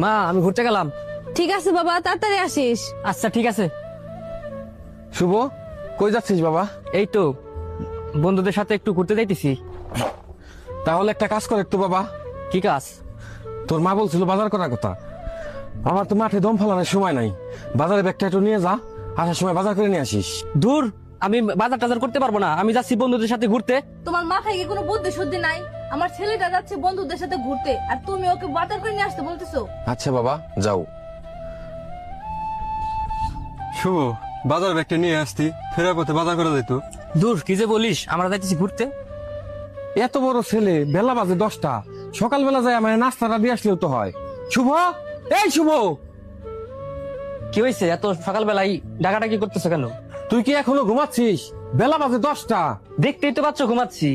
মা আমি ঘুরতে গেলাম। ঠিক আছে বাবা, তাড়াতাড়ি আসিস। আচ্ছা ঠিক আছে। শুভ, কই যাচ্ছিস বাবা? এই তো বন্ধুদের সাথে একটু ঘুরতে যাইতেছি। তাহলে একটা কাজ কর একটু বাবা। কি কাজ? তোর মা বলছিল বাজার করার কথা। আমার তো মাঠে দম ফেলানোর সময় নাই। বাজারে ব্যাগটা একটু নিয়ে যা, আসার সময় বাজার করে নিয়ে আসিস। দূর, আমি বাজার টাজার করতে পারবো না। আমি যাচ্ছি বন্ধুদের সাথে ঘুরতে। তোমার মাথায় কি কোনো বুদ্ধি শুদ্ধি নাই? আমার ছেলেটা যাচ্ছে বন্ধুদের সাথে ঘুরতে, আর তুমি ওকে বাজার করে নিয়ে আসতে বলতেছো? আচ্ছা বাবা, যাও। শুভ, বাজার ব্যাগটা নিয়ে আসতি, ফেরার পথে বাজার করা যেত। দূর, কি যে বলিস, আমরা যাইতেছি ঘুরতে। এত বড় ছেলে, বেলা বাজে 10টা, সকালবেলা যায় আমার নাস্তাটা দিয়ে আসলেও তো হয়। শুভ, এই শুভ, কি হয়েছে? এত সকালবেলায় ডাকাডাকি করতেছো কেন? তুই কি এখনো ঘুমাচ্ছিস? বেলা বাজে 10টা। দেখতেই তো পাচ্ছ ঘুমাচ্ছি।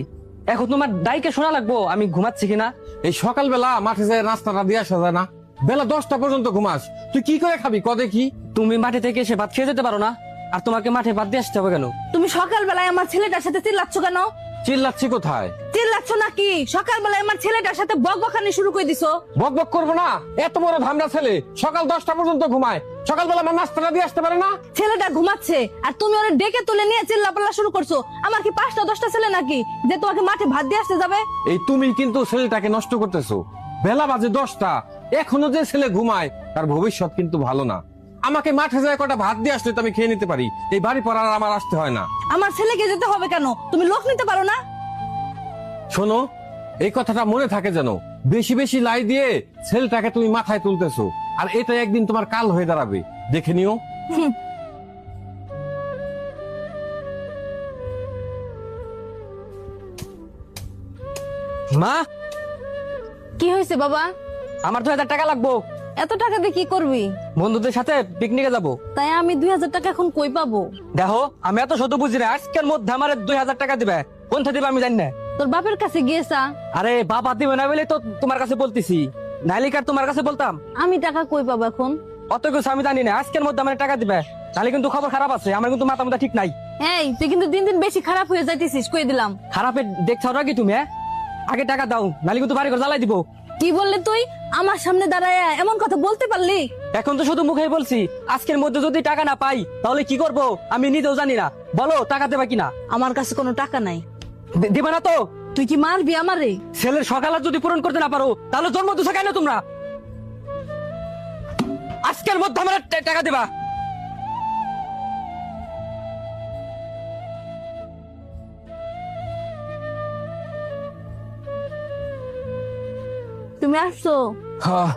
এখন তোমার ডাইকে শোনা লাগবো আমি ঘুমাচ্ছি কিনা? এই সকালবেলা মাঠে যায় নাস্তাটা দিয়ে আসা যায় না? বেলা 10টা পর্যন্ত ঘুমাস, তুই কি করে খাবি কদে কি? তুমি মাঠে থেকে এসে ভাত খেয়ে যেতে পারো না? আর তোমাকে মাঠে ভাত দিয়ে আসতে হবে কেন? তুমি সকালবেলায় আমার ছেলেটার সাথে চিল্লাচ্ছ কেন? চিল্লাচ্ছি কোথায়? চিল্লাচ্ছ নাকি? সকালবেলায় আমার ছেলেটার সাথে বকবকানি শুরু করে দিছো। বক বক করবো না? এত বড় ধামড়া ছেলে সকাল 10টা পর্যন্ত ঘুমায়, সকালবেলা আমার নাস্তাটা দিয়ে আসতে পারে না? ছেলেটা ঘুমাচ্ছে আর তুমি ওরে ডেকে তুলে নিয়ে চিল্লাপাল্লা শুরু করছো। আমার কি 5টা 10টা ছেলে নাকি যে তোমাকে মাঠে ভাত দিয়ে আসতে যাবে? এই তুমি কিন্তু ছেলেটাকে নষ্ট করতেছো। বেলা বাজে 10টা, এখনো যে ছেলে ঘুমায় তার ভবিষ্যৎ কিন্তু ভালো না। আমাকে মাঠে যায় কটা ভাত দিয়ে আসলে তো আমি খেয়ে নিতে পারি, এই বাড়ি পর আর আমার আসতে হয় না। আমার ছেলেকে যেতে হবে কেন? তুমি লোক নিতে পারো না? শোনো, এই কথাটা মনে থাকে যেন, বেশি বেশি লাই দিয়ে ছেলেটাকে তুমি মাথায় তুলতেছো, আর এটা একদিন তোমার কাল হয়ে দাঁড়াবে, দেখে নিও। মা, কি হয়েছে বাবা? আমার 2000 টাকা লাগবো। এত টাকা দিয়ে কি করবি? বন্ধুদের সাথে পিকনিকে যাব। তাই আমি 2000 টাকা এখন কই পাবো? দেখো, আমি এত শত বুঝি না, আজকের মধ্যে আমার 2000 টাকা দিবে। কোন থেকে দিবে আমি জানি না। তোর বাপের কাছে গিয়েছা? আরে বাবা দিবে না বলে তো তোমার কাছে বলতেছি, নাইলিকার তোমার কাছে বলতাম। আমি টাকা কই পাবো এখন? অত কিছু আমি জানি না, আজকের মধ্যে আমার টাকা দিবে, তাহলে কিন্তু খবর খারাপ আছে। আমার কিন্তু মাথা মাথা ঠিক নাই। এই তুই কিন্তু দিন দিন বেশি খারাপ হয়ে যাইতেছিস, কই দিলাম। খারাপের দেখছো নাকি তুমি? আগে টাকা দাও, নাহলে কিন্তু বাড়ি ঘর জ্বালাই দিব। কি বললি তুই? আমার সামনে দাঁড়ায় এমন কথা বলতে পারলি? এখন তো শুধু মুখে বলছি, আজকের মধ্যে যদি টাকা না পাই তাহলে কি করব আমি নিজেও জানি না। বলো টাকা দেবা কিনা? আমার কাছে কোনো টাকা নাই। দিবে না তো? তুই কি মারবি আমারে? ছেলের সকালে যদি পূরণ করতে না পারো তাহলে জন্ম দিছো কেন তোমরা? আজকের মধ্যে আমার টাকা দেবা। তুমি আসছো? হ্যাঁ।